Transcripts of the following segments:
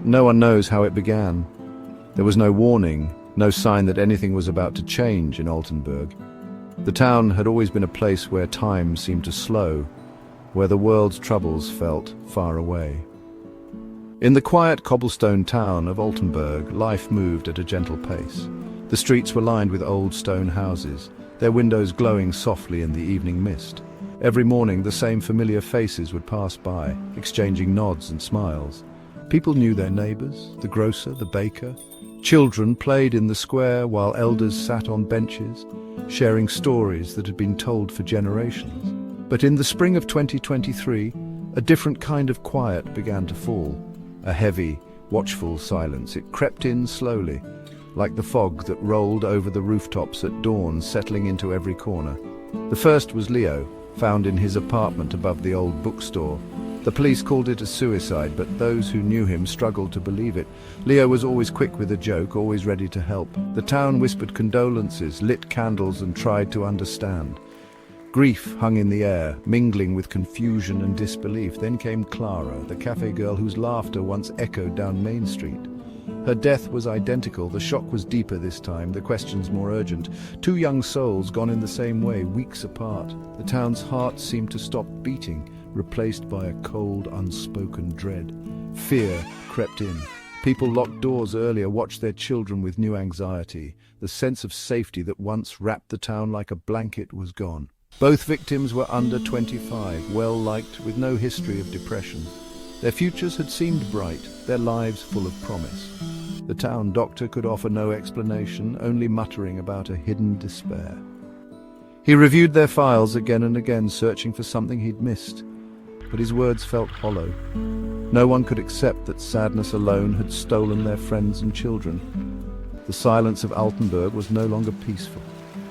No one knows how it began. There was no warning, no sign that anything was about to change in Altenburg. The town had always been a place where time seemed to slow, where the world's troubles felt far away. In the quiet cobblestone town of Altenburg, life moved at a gentle pace. The streets were lined with old stone houses, their windows glowing softly in the evening mist. Every morning the same familiar faces would pass by, exchanging nods and smiles. People knew their neighbors, the grocer, the baker. Children played in the square while elders sat on benches, sharing stories that had been told for generations. But in the spring of 2023, a different kind of quiet began to fall. A heavy, watchful silence. It crept in slowly, like the fog that rolled over the rooftops at dawn, settling into every corner. The first was Leo, found in his apartment above the old bookstore. The police called it a suicide, but those who knew him struggled to believe it. Leo was always quick with a joke, always ready to help. The town whispered condolences, lit candles, and tried to understand. Grief hung in the air, mingling with confusion and disbelief. Then came Clara, the cafe girl whose laughter once echoed down Main Street. Her death was identical. The shock was deeper this time, the questions more urgent. Two young souls gone in the same way, weeks apart. The town's heart seemed to stop beating, replaced by a cold, unspoken dread. Fear crept in. People locked doors earlier, watched their children with new anxiety. The sense of safety that once wrapped the town like a blanket was gone. Both victims were under 25, well-liked, with no history of depression. Their futures had seemed bright, their lives full of promise. The town doctor could offer no explanation, only muttering about a hidden despair. He reviewed their files again and again, searching for something he'd missed. But his words felt hollow. No one could accept that sadness alone had stolen their friends and children. The silence of Altenburg was no longer peaceful.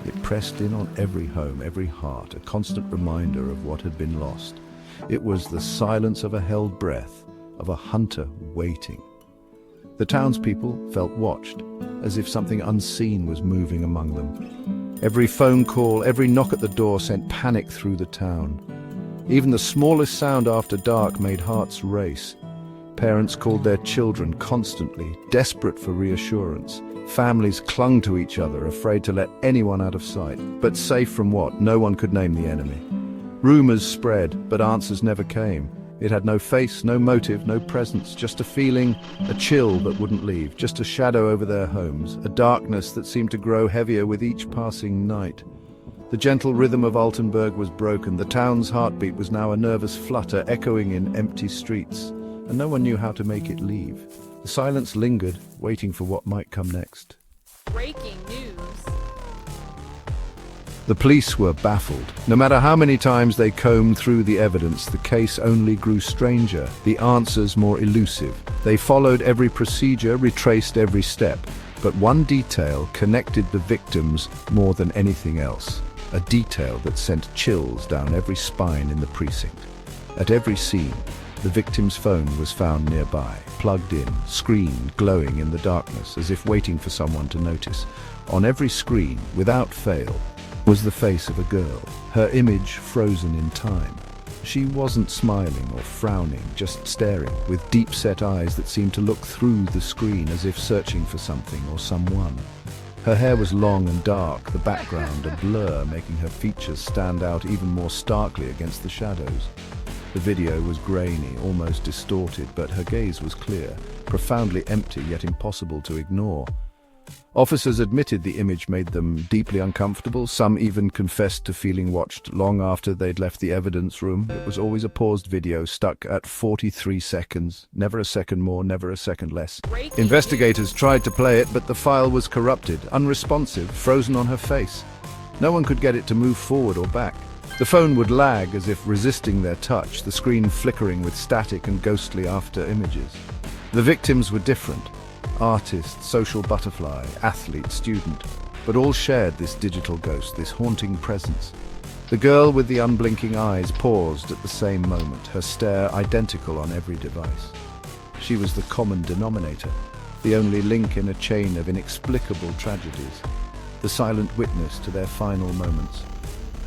It pressed in on every home, every heart, a constant reminder of what had been lost. It was the silence of a held breath, of a hunter waiting. The townspeople felt watched, as if something unseen was moving among them. Every phone call, every knock at the door sent panic through the town. Even the smallest sound after dark made hearts race. Parents called their children constantly, desperate for reassurance. Families clung to each other, afraid to let anyone out of sight. But safe from what? No one could name the enemy. Rumors spread, but answers never came. It had no face, no motive, no presence, just a feeling, a chill that wouldn't leave, just a shadow over their homes, a darkness that seemed to grow heavier with each passing night. The gentle rhythm of Altenburg was broken. The town's heartbeat was now a nervous flutter, echoing in empty streets, and no one knew how to make it leave. The silence lingered, waiting for what might come next. Breaking news. The police were baffled. No matter how many times they combed through the evidence, the case only grew stranger, the answers more elusive. They followed every procedure, retraced every step, but one detail connected the victims more than anything else. A detail that sent chills down every spine in the precinct. At every scene, the victim's phone was found nearby, plugged in, screen glowing in the darkness, as if waiting for someone to notice. On every screen, without fail, was the face of a girl, her image frozen in time. She wasn't smiling or frowning, just staring, with deep-set eyes that seemed to look through the screen as if searching for something or someone. Her hair was long and dark, the background a blur, making her features stand out even more starkly against the shadows. The video was grainy, almost distorted, but her gaze was clear, profoundly empty yet impossible to ignore. Officers admitted the image made them deeply uncomfortable. Some even confessed to feeling watched long after they'd left the evidence room. It was always a paused video stuck at 43 seconds, never a second more, never a second less. Investigators tried to play it, but the file was corrupted, unresponsive, frozen on her face. No one could get it to move forward or back. The phone would lag as if resisting their touch, the screen flickering with static and ghostly after images. The victims were different. Artist, social butterfly, athlete, student, but all shared this digital ghost, this haunting presence. The girl with the unblinking eyes paused at the same moment, her stare identical on every device. She was the common denominator, the only link in a chain of inexplicable tragedies, the silent witness to their final moments.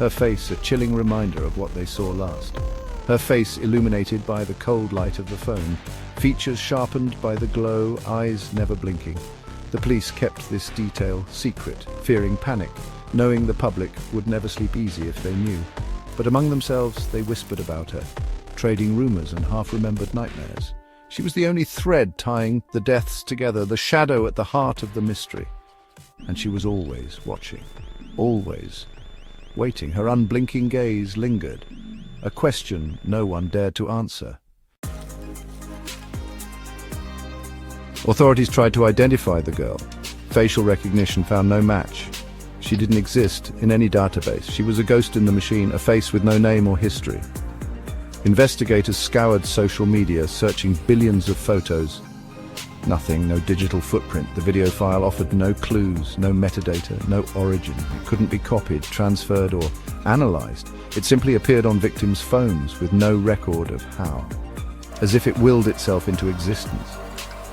Her face a chilling reminder of what they saw last. Her face illuminated by the cold light of the phone, features sharpened by the glow, eyes never blinking. The police kept this detail secret, fearing panic, knowing the public would never sleep easy if they knew. But among themselves, they whispered about her, trading rumors and half-remembered nightmares. She was the only thread tying the deaths together, the shadow at the heart of the mystery. And she was always watching, always waiting. Her unblinking gaze lingered, a question no one dared to answer. Authorities tried to identify the girl. Facial recognition found no match. She didn't exist in any database. She was a ghost in the machine, a face with no name or history. Investigators scoured social media, searching billions of photos. Nothing, no digital footprint. The video file offered no clues, no metadata, no origin. It couldn't be copied, transferred, or analyzed. It simply appeared on victims' phones with no record of how. As if it willed itself into existence.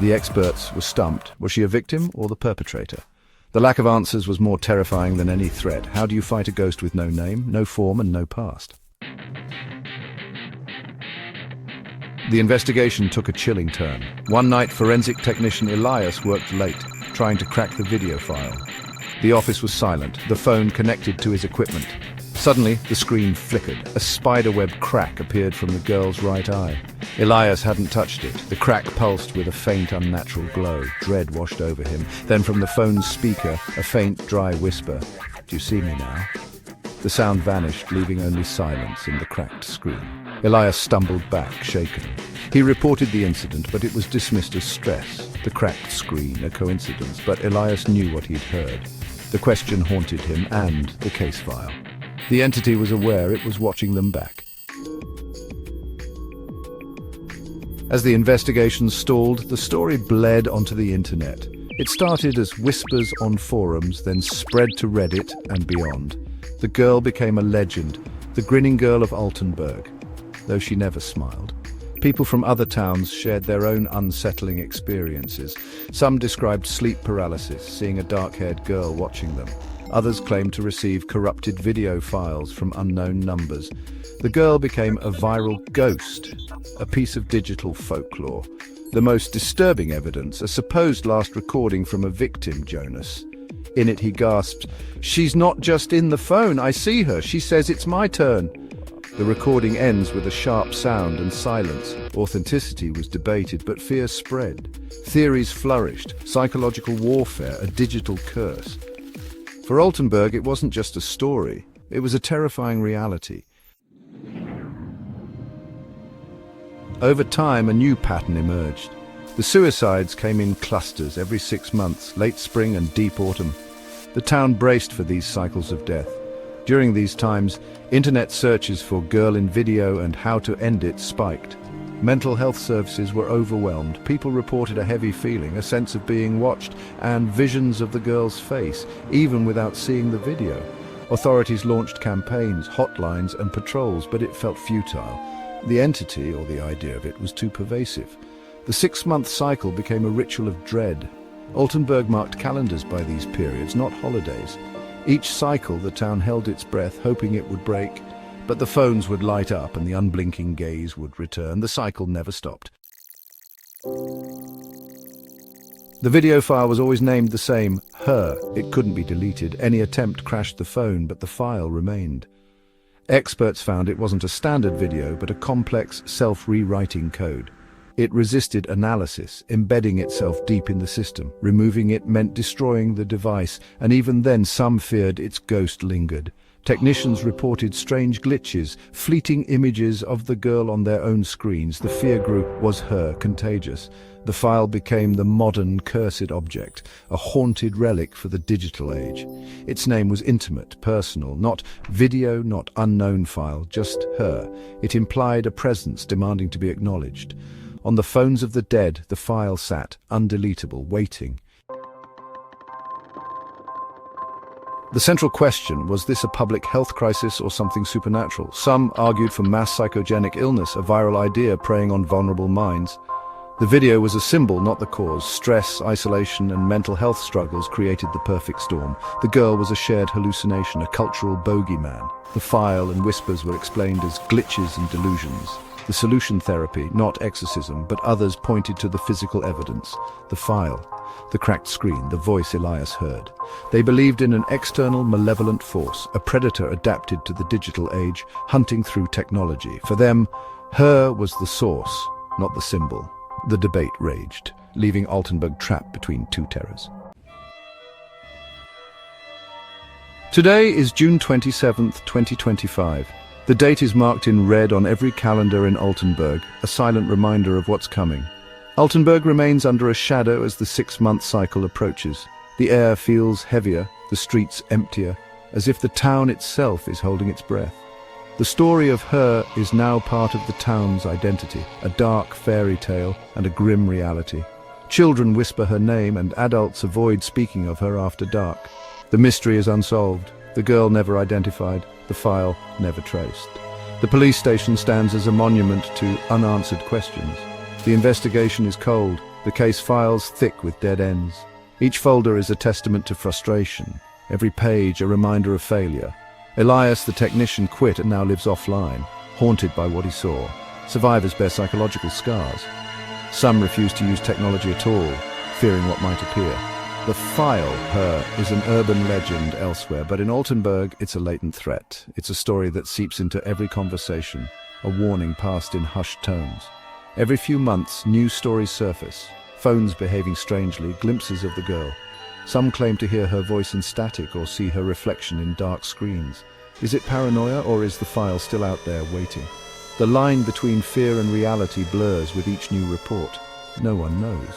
The experts were stumped. Was she a victim or the perpetrator? The lack of answers was more terrifying than any threat. How do you fight a ghost with no name, no form, and no past? The investigation took a chilling turn. One night, forensic technician Elias worked late, trying to crack the video file. The office was silent, the phone connected to his equipment. Suddenly, the screen flickered. A spiderweb crack appeared from the girl's right eye. Elias hadn't touched it. The crack pulsed with a faint, unnatural glow. Dread washed over him. Then from the phone's speaker, a faint, dry whisper. "Do you see me now?" The sound vanished, leaving only silence in the cracked screen. Elias stumbled back, shaken. He reported the incident, but it was dismissed as stress. The cracked screen, a coincidence, but Elias knew what he'd heard. The question haunted him and the case file. The entity was aware it was watching them back. As the investigation stalled, the story bled onto the internet. It started as whispers on forums, then spread to Reddit and beyond. The girl became a legend, the grinning girl of Altenburg, though she never smiled. People from other towns shared their own unsettling experiences. Some described sleep paralysis, seeing a dark-haired girl watching them. Others claimed to receive corrupted video files from unknown numbers. The girl became a viral ghost, a piece of digital folklore. The most disturbing evidence, a supposed last recording from a victim, Jonas. In it he gasped, "She's not just in the phone, I see her, she says it's my turn." The recording ends with a sharp sound and silence. Authenticity was debated, but fear spread. Theories flourished, psychological warfare, a digital curse. For Altenburg, it wasn't just a story, it was a terrifying reality. Over time, a new pattern emerged. The suicides came in clusters every 6 months, late spring and deep autumn. The town braced for these cycles of death. During these times, internet searches for girl in video and how to end it spiked. Mental health services were overwhelmed. People reported a heavy feeling, a sense of being watched, and visions of the girl's face, even without seeing the video. Authorities launched campaigns, hotlines, and patrols, but it felt futile. The entity, or the idea of it, was too pervasive. The 6-month cycle became a ritual of dread. Altenburg marked calendars by these periods, not holidays. Each cycle, the town held its breath, hoping it would break, but the phones would light up and the unblinking gaze would return. The cycle never stopped. The video file was always named the same, her. It couldn't be deleted. Any attempt crashed the phone, but the file remained. Experts found it wasn't a standard video, but a complex, self-rewriting code. It resisted analysis, embedding itself deep in the system. Removing it meant destroying the device, and even then some feared its ghost lingered. Technicians reported strange glitches, fleeting images of the girl on their own screens. The fear grew. Was her contagious? The file became the modern cursed object, a haunted relic for the digital age. Its name was intimate, personal, not video, not unknown file, just her. It implied a presence demanding to be acknowledged. On the phones of the dead, the file sat, undeletable, waiting. The central question, was this a public health crisis or something supernatural? Some argued for mass psychogenic illness, a viral idea preying on vulnerable minds. The video was a symbol, not the cause. Stress, isolation, and mental health struggles created the perfect storm. The girl was a shared hallucination, a cultural bogeyman. The file and whispers were explained as glitches and delusions. The solution therapy, not exorcism, but others pointed to the physical evidence, the file, the cracked screen, the voice Elias heard. They believed in an external malevolent force, a predator adapted to the digital age, hunting through technology. For them, her was the source, not the symbol. The debate raged, leaving Altenburg trapped between two terrors. Today is June 27th, 2025. The date is marked in red on every calendar in Altenburg, a silent reminder of what's coming. Altenburg remains under a shadow as the 6-month cycle approaches. The air feels heavier, the streets emptier, as if the town itself is holding its breath. The story of her is now part of the town's identity, a dark fairy tale and a grim reality. Children whisper her name and adults avoid speaking of her after dark. The mystery is unsolved, the girl never identified, the file never traced. The police station stands as a monument to unanswered questions. The investigation is cold, the case files thick with dead ends. Each folder is a testament to frustration, every page a reminder of failure. Elias, the technician, quit and now lives offline, haunted by what he saw. Survivors bear psychological scars. Some refuse to use technology at all, fearing what might appear. The file, her, is an urban legend elsewhere, but in Altenburg it's a latent threat. It's a story that seeps into every conversation, a warning passed in hushed tones. Every few months, new stories surface, phones behaving strangely, glimpses of the girl. Some claim to hear her voice in static or see her reflection in dark screens. Is it paranoia, or is the file still out there waiting? The line between fear and reality blurs with each new report. No one knows.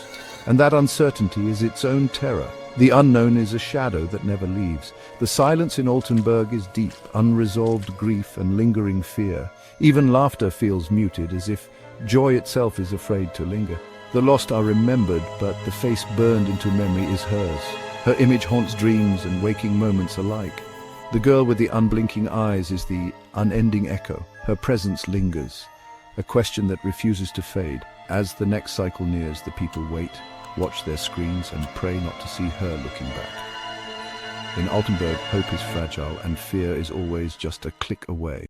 And that uncertainty is its own terror. The unknown is a shadow that never leaves. The silence in Altenburg is deep, unresolved grief and lingering fear. Even laughter feels muted, as if joy itself is afraid to linger. The lost are remembered, but the face burned into memory is hers. Her image haunts dreams and waking moments alike. The girl with the unblinking eyes is the unending echo. Her presence lingers, a question that refuses to fade. As the next cycle nears, the people wait, watch their screens, and pray not to see her looking back. In Altenburg, hope is fragile and fear is always just a click away.